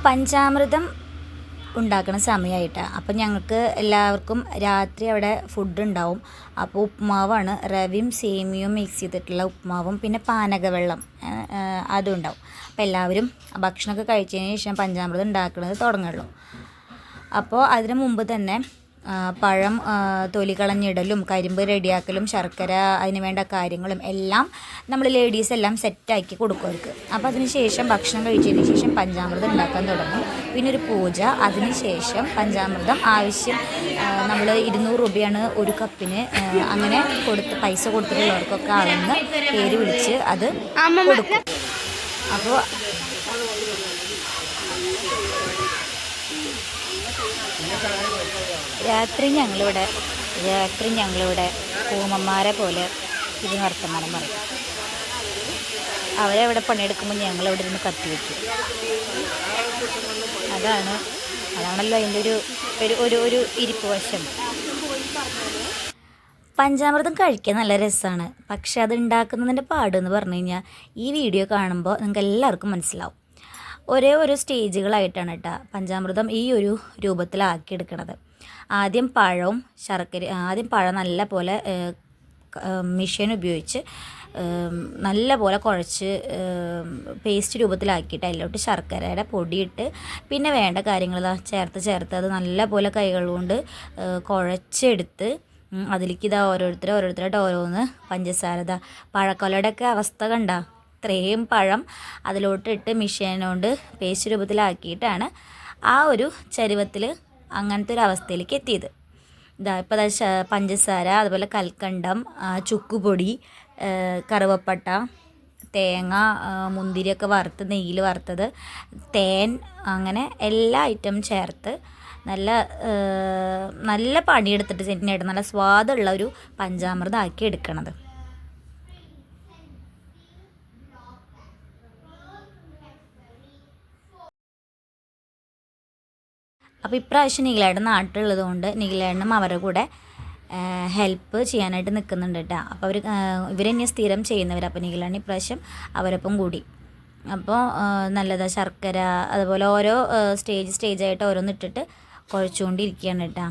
പഞ്ചാമൃതം ഉണ്ടാക്കുന്ന സമയമായിട്ടാണ്. അപ്പം ഞങ്ങൾക്ക് എല്ലാവർക്കും രാത്രി അവിടെ ഫുഡ് ഉണ്ടാവും. അപ്പോൾ ഉപ്പുമാവാണ്, റവയും സേമിയയും മിക്സ് ചെയ്തിട്ടുള്ള ഉപ്പുമാവും പിന്നെ പാനകവെള്ളം അതും ഉണ്ടാവും. അപ്പോൾ എല്ലാവരും ഭക്ഷണമൊക്കെ കഴിച്ചതിന് ശേഷം പഞ്ചാമൃതം ഉണ്ടാക്കുന്നത് തുടങ്ങുള്ളൂ. അപ്പോൾ അതിന് മുമ്പ് തന്നെ പഴം തൊലി കളഞ്ഞിടലും കരിമ്പ് റെഡിയാക്കലും ശർക്കര അതിന് വേണ്ട കാര്യങ്ങളും എല്ലാം നമ്മൾ ലേഡീസ് എല്ലാം സെറ്റാക്കി കൊടുക്കും അവർക്ക്. അപ്പോൾ അതിന് ശേഷം ഭക്ഷണം കഴിച്ചതിന് ശേഷം പഞ്ചാമൃതം ഉണ്ടാക്കാൻ തുടങ്ങും. പിന്നെ ഒരു പൂജ, അതിന് ശേഷം പഞ്ചാമൃതം ആവശ്യം നമ്മൾ 200 രൂപയാണ് ഒരു കപ്പിന്. അങ്ങനെ പൈസ കൊടുത്തിട്ടുള്ളവർക്കൊക്കെ അളന്ന് പേര് വിളിച്ച് അത് കൊടുക്കും. അപ്പോൾ രാത്രി ഞങ്ങളിവിടെ പൂമന്മാരെ പോലെ ഇതിന് വർത്തമാനം പറയും. അവരെവിടെ പണിയെടുക്കുമ്പോൾ ഞങ്ങളവിടെ ഇരുന്ന് കത്തി വയ്ക്കും. അതാണല്ലോ അതിൻ്റെ ഒരു ഇരിപ്പ് വശം. പഞ്ചാമൃതം കഴിക്കാൻ നല്ല രസമാണ്. പക്ഷെ അത് ഉണ്ടാക്കുന്നതിൻ്റെ പാടെന്ന് പറഞ്ഞു കഴിഞ്ഞാൽ ഈ വീഡിയോ കാണുമ്പോൾ നിങ്ങൾക്ക് എല്ലാവർക്കും മനസ്സിലാവും. ഓരോ സ്റ്റേജുകളായിട്ടാണ് കേട്ടോ പഞ്ചാമൃതം ഈ ഒരു രൂപത്തിലാക്കിയെടുക്കണത്. ആദ്യം പഴം നല്ല പോലെ മെഷീൻ ഉപയോഗിച്ച് നല്ല പോലെ കുഴച്ച് പേസ്റ്റ് രൂപത്തിലാക്കിയിട്ട് അതിലോട്ട് ശർക്കരയുടെ പൊടിയിട്ട് പിന്നെ വേണ്ട കാര്യങ്ങൾ ചേർത്ത് അത് നല്ല പോലെ കൈകൾ കൊണ്ട് കുഴച്ചെടുത്ത് അതിലേക്ക് ഓരോരുത്തരായിട്ട് ഓരോന്ന് പഞ്ചസാര പഴക്കൊലയുടെയൊക്കെ അവസ്ഥ കണ്ട ഇത്രയും പഴം അതിലോട്ടിട്ട് മെഷീനുകൊണ്ട് പേസ്റ്റ് രൂപത്തിലാക്കിയിട്ടാണ് ആ ഒരു ചരുവത്തിൽ അങ്ങനത്തെ ഒരു അവസ്ഥയിലേക്ക് എത്തിയത്. ഇപ്പോൾ പഞ്ചസാര, അതുപോലെ കൽക്കണ്ടം, ചുക്കുപൊടി, കറുവപ്പട്ട, തേങ്ങ, മുന്തിരിയൊക്കെ വറുത്ത് നെയ്യിൽ വറുത്തത്, തേൻ, അങ്ങനെ എല്ലാ ഐറ്റം ചേർത്ത് നല്ല പണിയെടുത്തിട്ട് തന്നെയായിട്ട് നല്ല സ്വാദുള്ള ഒരു പഞ്ചാമൃതം ആക്കി എടുക്കണത്. അപ്പോൾ ഇപ്രാവശ്യം നിഖിലേട്ടൻ നാട്ടിലുള്ളത് കൊണ്ട് നിഖിലേട്ടനും അവരുടെ കൂടെ ഹെൽപ്പ് ചെയ്യാനായിട്ട് നിൽക്കുന്നുണ്ട് കേട്ടോ. അപ്പോൾ ഇവരെന്നെ സ്ഥിരം ചെയ്യുന്നവർ. അപ്പോൾ നിഖിലേട്ടൻ ഇപ്രാവശ്യം അവരൊപ്പം കൂടി. അപ്പോൾ നല്ലതാണ് ശർക്കര അതുപോലെ ഓരോ സ്റ്റേജായിട്ട് ഓരോന്നിട്ടിട്ട് കുഴച്ചുകൊണ്ടിരിക്കുകയാണ് കേട്ടോ.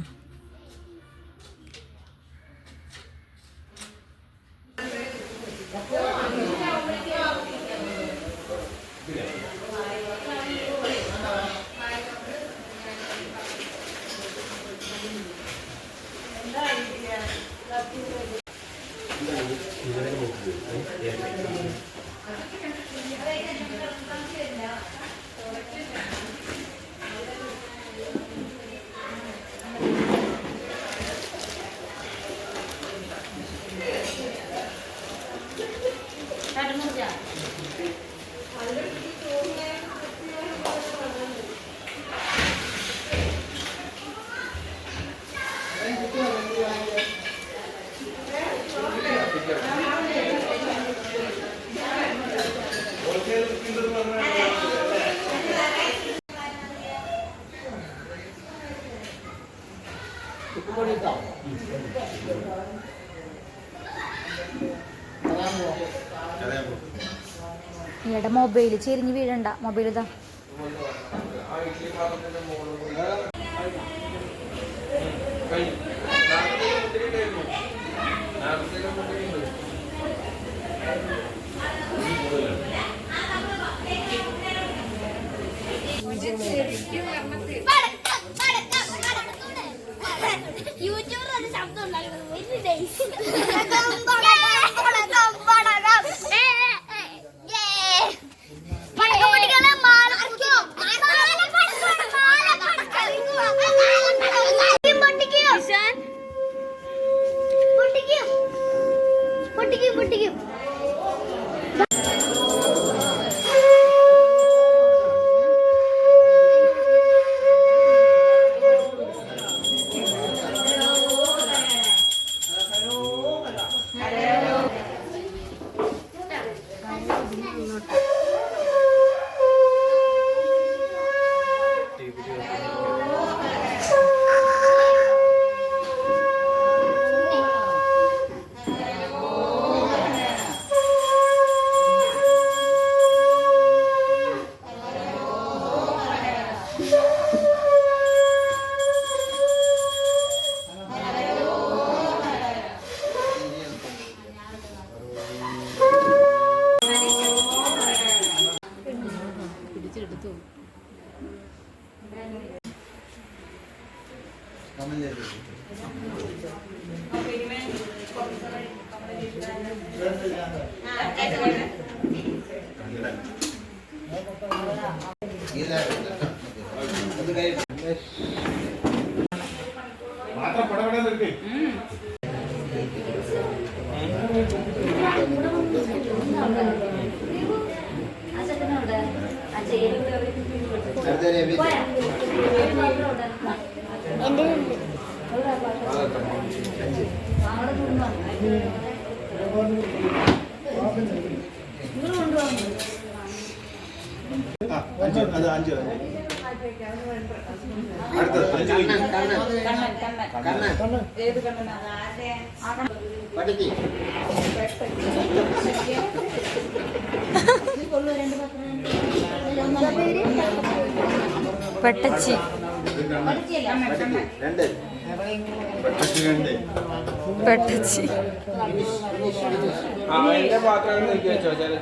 ഇവിടെ മൊബൈൽ ചെരിഞ്ഞ് വീഴണ്ട. മൊബൈൽ ഇതാ യൂട്യൂബിൽ ശബ്ദം ഉണ്ടാക്കുന്നത് പൊട്ടിക്കും. എൻ്റെ പെട്ടച്ചി പെട്ടച്ചി എന്റെ പാത്രം വെച്ചോ ചില